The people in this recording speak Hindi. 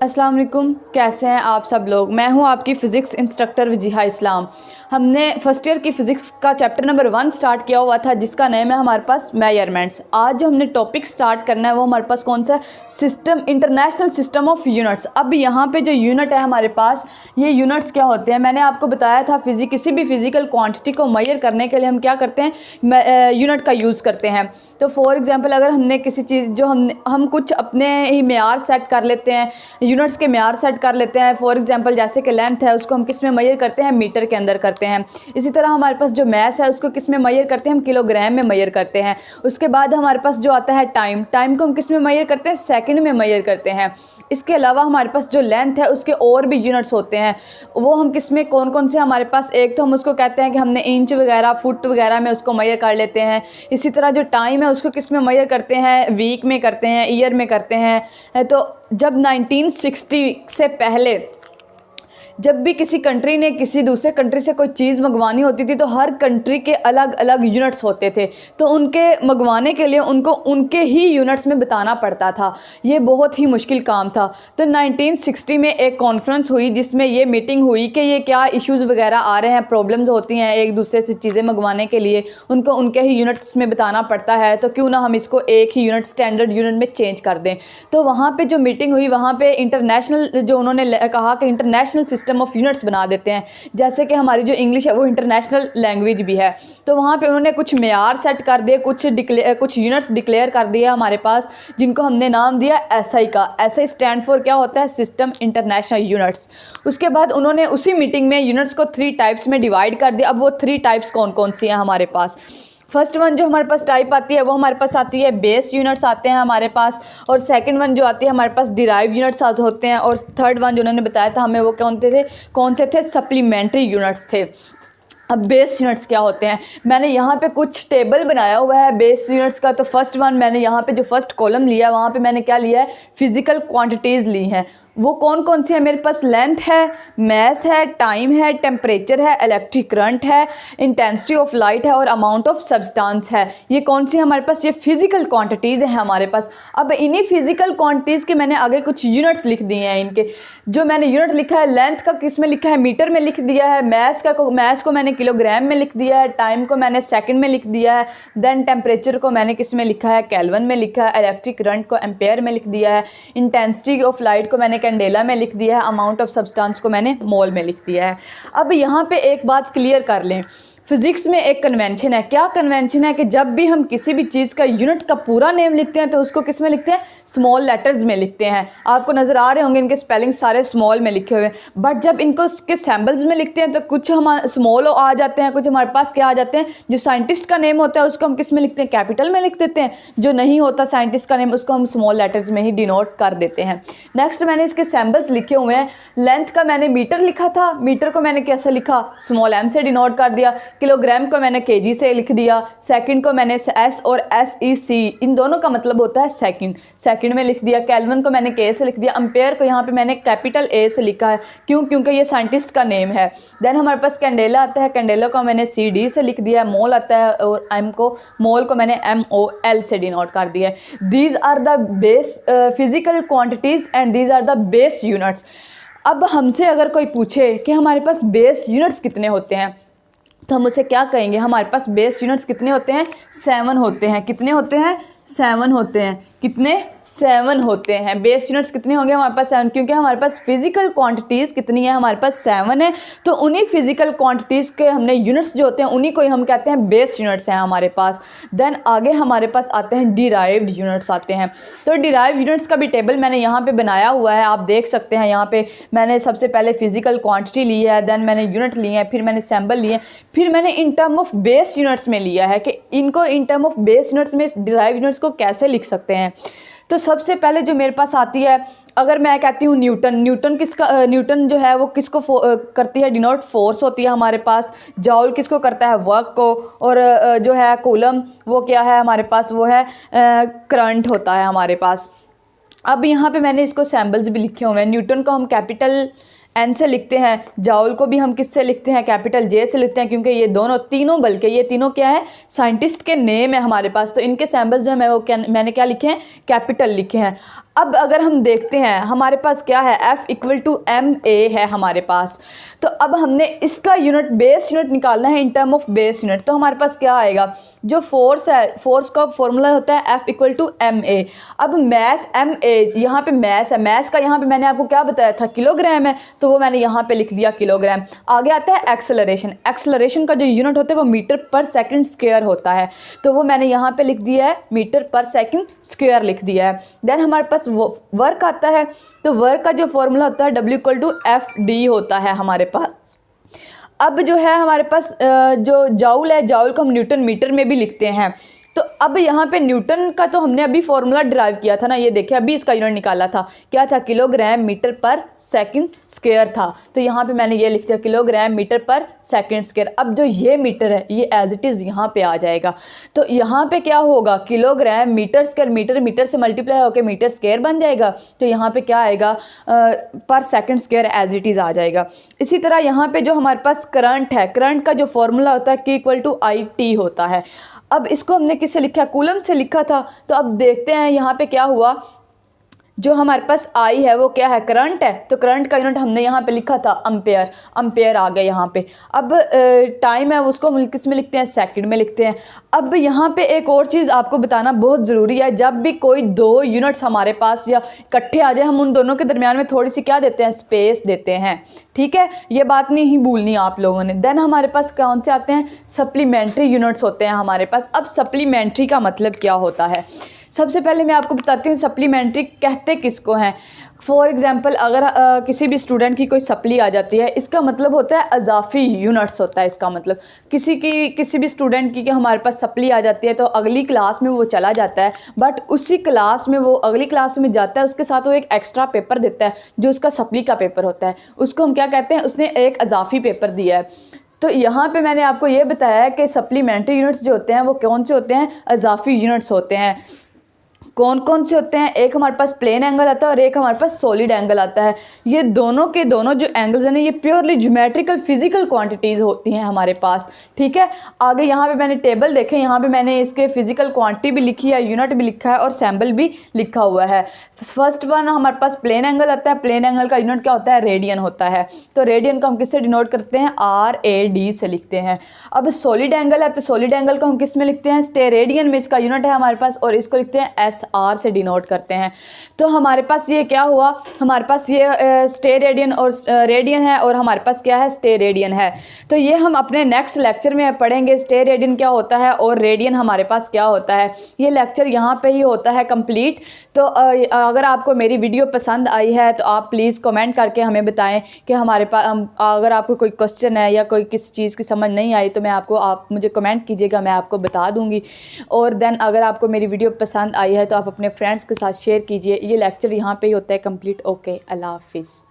अस्सलाम वालेकुम, कैसे हैं आप सब लोग। मैं हूं आपकी फ़िज़िक्स इंस्ट्रक्टर वजीहा इस्लाम। हमने फ़र्स्ट ईयर की फ़िज़िक्स का चैप्टर नंबर 1 स्टार्ट किया हुआ था, जिसका नेम है हमारे पास मेजरमेंट्स। आज जो हमने टॉपिक स्टार्ट करना है वो हमारे पास कौन सा system, international system of units. अब यहाँ पे जो यूनिट है हमारे पास, ये यूनिट्स क्या होते हैं, मैंने आपको बताया था किसी भी फिज़िकल क्वांटिटी को मेजर करने के लिए हम क्या करते हैं, यूनिट का यूज़ करते हैं। तो फॉर एग्ज़ाम्पल अगर हमने किसी चीज़ जो हम कुछ अपने ही मेयार सेट कर लेते हैं, यूनिट्स के मेयार सेट कर लेते हैं। फॉर एग्जांपल जैसे कि लेंथ है, उसको हम किस में मेजर करते हैं, मीटर के अंदर करते हैं। इसी तरह हमारे पास जो मैस है, उसको किस में मेजर करते हैं, हम किलोग्राम में मेजर करते हैं। उसके बाद हमारे पास जो आता है टाइम को हम किस में मेजर करते हैं, सेकंड में मेजर करते हैं। इसके अलावा हमारे पास जो लेंथ है उसके और भी यूनिट्स होते हैं, वो हम किस में कौन कौन से हमारे पास, एक तो हम उसको कहते हैं कि हमने इंच वगैरह, फुट वगैरह में उसको मेजर कर लेते हैं। इसी तरह जो टाइम है उसको किस में मेजर करते हैं, वीक में करते हैं, ईयर में करते हैं। तो जब 1960 से पहले जब भी किसी कंट्री ने किसी दूसरे कंट्री से कोई चीज़ मंगवानी होती थी तो हर कंट्री के अलग अलग यूनिट्स होते थे, तो उनके मंगवाने के लिए उनको उनके ही यूनिट्स में बताना पड़ता था। ये बहुत ही मुश्किल काम था। तो 1960 में एक कॉन्फ्रेंस हुई जिसमें ये मीटिंग हुई कि ये क्या इश्यूज़ वगैरह आ रहे हैं, प्रॉब्लम्स होती हैं एक दूसरे से चीज़ें मंगवाने के लिए, उनको उनके ही यूनिट्स में बताना पड़ता है। तो क्यों ना हम इसको एक ही यूनिट, स्टैंडर्ड यूनिट में चेंज कर दें। तो वहाँ पर जो मीटिंग हुई, वहाँ पर इंटरनेशनल जो उन्होंने कहा कि इंटरनेशनल सिस्टम ऑफ यूनिट्स बना देते हैं, जैसे कि हमारी जो इंग्लिश है वो इंटरनेशनल लैंग्वेज भी है। तो वहाँ पे उन्होंने कुछ मेयार सेट कर दिए, कुछ यूनिट्स डिक्लेयर कर दिए हमारे पास, जिनको हमने नाम दिया एसआई का। एसआई स्टैंड फॉर क्या होता है, सिस्टम इंटरनेशनल यूनिट्स। उसके बाद उन्होंने उसी मीटिंग में यूनिट्स को 3 टाइप्स में डिवाइड कर दिया। अब वो 3 टाइप्स कौन कौन सी हैं हमारे पास। फर्स्ट वन जो हमारे पास टाइप आती है वो हमारे पास आती है बेस यूनिट्स आते हैं हमारे पास, और सेकंड वन जो आती है हमारे पास डिराइव यूनिट्स होते हैं, और थर्ड वन जो उन्होंने बताया था हमें वो कौन से थे, सप्लीमेंट्री यूनिट्स थे। अब बेस यूनिट्स क्या होते हैं, मैंने यहाँ पे कुछ टेबल बनाया हुआ है बेस यूनिट्स का। तो फर्स्ट वन मैंने यहाँ पे जो फर्स्ट कॉलम लिया है वहाँ पे मैंने क्या लिया है, फिज़िकल क्वांटिटीज़ ली हैं। वो कौन कौन सी है मेरे पास, लेंथ है, मैस है, टाइम है, टेम्परेचर है, इलेक्ट्रिक करंट है, इंटेंसिटी ऑफ लाइट है और अमाउंट ऑफ सब्सटेंस है। ये कौन सी हमारे पास, ये फिज़िकल क्वांटिटीज़ हैं हमारे पास। अब इन्हीं फिज़िकल क्वांटिटीज़ के मैंने आगे कुछ यूनिट्स लिख दिए हैं। इनके जो मैंने यूनिट लिखा है, लेंथ का किस में लिखा है, मीटर में लिख दिया है। मैस को मैंने किलोग्राम में लिख दिया है। टाइम को मैंने सेकंड में लिख दिया है। देन टेम्परेचर को मैंने किस में लिखा है, केल्विन में लिखा है। इलेक्ट्रिक करंट को एम्पेयर में लिख दिया है। इंटेंसिटी ऑफ लाइट को मैंने कैंडेला में लिख दिया है। अमाउंट ऑफ सब्सटेंस को मैंने मोल में लिख दिया है। अब यहाँ पे एक बात क्लियर कर लें, फिज़िक्स में एक कन्वेंशन है। क्या कन्वेंशन है कि जब भी हम किसी भी चीज़ का यूनिट का पूरा नेम लिखते हैं तो उसको किस में लिखते हैं, स्मॉल लेटर्स में लिखते हैं। आपको नज़र आ रहे होंगे इनके स्पेलिंग सारे स्मॉल में लिखे हुए हैं। बट जब इनको इसके सैम्बल्स में लिखते हैं तो कुछ हम स्मॉल आ जाते हैं, कुछ हमारे पास क्या आ जाते हैं, जो साइंटिस्ट का नेम होता है उसको हम किस में लिखते हैं, कैपिटल में लिख देते हैं। जो नहीं होता साइंटिस्ट का नेम उसको हम स्मॉल लेटर्स में ही डिनोट कर देते हैं। नेक्स्ट मैंने इसके सैम्बल्स लिखे हुए हैं। लेंथ का मैंने मीटर लिखा था, मीटर को मैंने कैसे लिखा, स्मॉल एम से डिनोट कर दिया। किलोग्राम को मैंने केजी से लिख दिया। सेकंड को मैंने एस और SEC, इन दोनों का मतलब होता है सेकंड में लिख दिया। केल्विन को मैंने के से लिख दिया। एम्पेयर को यहाँ पे मैंने कैपिटल A से लिखा है, क्योंकि ये साइंटिस्ट का नेम है। देन हमारे पास कैंडेला आता है, कैंडेला को मैंने CD से लिख दिया। मोल आता है और मोल को मैंने MOL से डिनोट कर दिया है। These are the base physical quantities and these are the base units. अब हमसे अगर कोई पूछे कि हमारे पास बेस यूनिट्स कितने होते हैं, तो हम उसे क्या कहेंगे, हमारे पास बेस यूनिट्स कितने होते हैं, 7 होते हैं। कितने होते हैं, 7 होते हैं। कितने, 7 होते हैं। बेस यूनिट्स कितने होंगे हमारे पास, 7, क्योंकि हमारे पास फिजिकल क्वांटिटीज़ कितनी है, हमारे पास 7 है। तो उन्हीं फिजिकल क्वांटिटीज़ के हमने यूनिट्स जो होते हैं उन्हीं को हम कहते हैं बेस यूनिट्स हैं हमारे पास। देन आगे हमारे पास आते हैं डिराइव्ड यूनिट्स आते हैं। तो डिराइव्ड यूनिट्स का भी टेबल मैंने यहाँ पे बनाया हुआ है, आप देख सकते हैं। यहाँ पे मैंने सबसे पहले फिजिकल क्वांटिटी ली है, देन मैंने यूनिट लिए हैं, फिर मैंने सैम्बल लिए, फिर मैंने in term of base units में लिया है कि इनको in term of base units में डिराइव्ड यूनिट्स को कैसे लिख सकते हैं। तो सबसे पहले जो मेरे पास आती है, अगर मैं कहती हूँ न्यूटन जो है वो किसको करती है, डिनोट फोर्स होती है हमारे पास। जाउल किसको करता है, वर्क को। और जो है कूलम वो क्या है हमारे पास, वो है करंट होता है हमारे पास। अब यहाँ पे मैंने इसको सैम्बल्स भी लिखे हुए हैं। न्यूटन को हम कैपिटल एन से लिखते हैं, जाउल को भी हम किससे लिखते हैं, कैपिटल जे से लिखते हैं, क्योंकि ये ये तीनों क्या है, साइंटिस्ट के नेम है हमारे पास। तो इनके सैम्बल्स जो है मैंने क्या लिखे हैं, कैपिटल लिखे हैं। अब अगर हम देखते हैं हमारे पास क्या है, F इक्वल टू MA है हमारे पास। तो अब हमने इसका यूनिट बेस यूनिट निकालना है in term of base unit. तो हमारे पास क्या आएगा, जो फोर्स है, फोर्स का फॉर्मूला होता है F इक्वल टू MA। अब मैस MA, यहाँ पे मैस है, मैस का यहाँ पे मैंने आपको क्या बताया था, किलोग्राम है, तो वो मैंने यहाँ पे लिख दिया किलोग्राम। आगे आता है एक्सेलरेशन। एक्सेलरेशन का जो यूनिट होता है वो मीटर पर सेकंड स्क्वायर होता है, तो वो मैंने यहाँ पे लिख दिया है मीटर पर सेकंड स्क्वायर लिख दिया है। देन हमारे पास वर्क आता है, तो वर्क का जो फॉर्मूला होता है W इक्वल टू FD होता है हमारे पास। अब जो है हमारे पास जो जाउल है, जाउल को हम न्यूटन मीटर में भी लिखते हैं। तो अब यहाँ पे न्यूटन का तो हमने अभी फॉर्मूला ड्राइव किया था ना, ये देखिए अभी इसका यूनिट निकाला था, क्या था, किलोग्राम मीटर पर सेकंड स्क्वायर था। तो यहाँ पे मैंने ये लिख दिया किलोग्राम मीटर पर सेकंड स्क्वायर। अब जो ये मीटर है ये एज इट इज़ यहाँ पे आ जाएगा। तो यहाँ पे क्या होगा, kilogram meter square, meter meter से मल्टीप्लाई होकर मीटर स्क्वायर बन जाएगा। तो यहाँ पे क्या आएगा, per second square as it is आ जाएगा। इसी तरह यहाँ पे जो हमारे पास करंट है, करंट का जो फॉर्मूला होता है Q इक्वल टू IT होता है। अब इसको हमने किससे लिखा, कूलम से लिखा था। तो अब देखते हैं यहाँ पे क्या हुआ, जो हमारे पास I है वो क्या है, करंट है। तो करंट का यूनिट हमने यहाँ पे लिखा था एम्पेयर, एम्पेयर आ गया यहाँ पे। अब टाइम है उसको हम किस में लिखते हैं, सेकंड में लिखते हैं। अब यहाँ पे एक और चीज़ आपको बताना बहुत ज़रूरी है, जब भी कोई दो यूनिट्स हमारे पास या इकट्ठे आ जाए, हम उन दोनों के दरमियान में थोड़ी सी क्या देते हैं, स्पेस देते हैं। ठीक है, ये बात नहीं भूलनी आप लोगों ने। देन हमारे पास कौन से आते हैं, सप्लीमेंट्री यूनिट्स होते हैं हमारे पास। अब सप्लीमेंट्री का मतलब क्या होता है, सबसे पहले मैं आपको बताती हूँ सप्लीमेंट्री कहते किसको हैं। फॉर एग्ज़ाम्पल अगर किसी भी स्टूडेंट की कोई सप्ली आ जाती है, इसका मतलब होता है अजाफी यूनिट्स होता है। इसका मतलब किसी भी स्टूडेंट की हमारे पास सप्ली आ जाती है तो अगली क्लास में वो चला जाता है, बट उसी क्लास में वो अगली क्लास में जाता है, उसके साथ वो एक एक्स्ट्रा पेपर देता है जो उसका सप्ली का पेपर होता है, उसको हम क्या कहते हैं, उसने एक अजाफी पेपर दिया है। तो यहाँ पे मैंने आपको ये बताया है कि सप्लीमेंट्री यूनिट्स जो होते हैं वो कौन से होते हैं, अजाफी यूनिट्स होते हैं। कौन कौन से होते हैं, एक हमारे पास प्लेन एंगल आता है और एक हमारे पास सॉलिड एंगल आता है। ये दोनों के दोनों जो एंगल्स हैं ये प्योरली ज्योमेट्रिकल फिजिकल क्वांटिटीज़ होती हैं हमारे पास। ठीक है, आगे यहाँ पे मैंने टेबल देखे, यहाँ पे मैंने इसके फिजिकल क्वांटिटी भी लिखी है, यूनिट भी लिखा है और सैम्बल भी लिखा हुआ है। फर्स्ट वन हमारे पास प्लेन एंगल आता है, प्लेन एंगल का यूनिट क्या होता है, रेडियन होता है। तो रेडियन को हम किससे डिनोट करते हैं, RAD से लिखते हैं। अब सॉलिड एंगल है तो सॉलिड एंगल को हम किस में लिखते हैं, स्टेरेडियन में इसका यूनिट है हमारे पास, और इसको लिखते हैं SR से डिनोट करते हैं। तो हमारे पास ये क्या हुआ, हमारे पास ये स्टेरेडियन और रेडियन है और हमारे पास क्या है, स्टेरेडियन है। तो ये हम अपने नेक्स्ट लेक्चर में पढ़ेंगे स्टेरेडियन क्या होता है और रेडियन हमारे पास क्या होता है। ये लेक्चर यहाँ पे ही होता है कंप्लीट। तो अगर आपको मेरी वीडियो पसंद आई है तो आप प्लीज़ कमेंट करके हमें बताएं कि हमारे पास अगर आपको कोई क्वेश्चन है या कोई किसी चीज़ की समझ नहीं आई तो आप मुझे कमेंट कीजिएगा, मैं आपको बता दूंगी। और देन अगर आपको मेरी वीडियो पसंद आई है तो आप अपने फ्रेंड्स के साथ शेयर कीजिए। ये लेक्चर यहाँ पे ही होता है कंप्लीट। ओके, अल्लाह हाफिज़।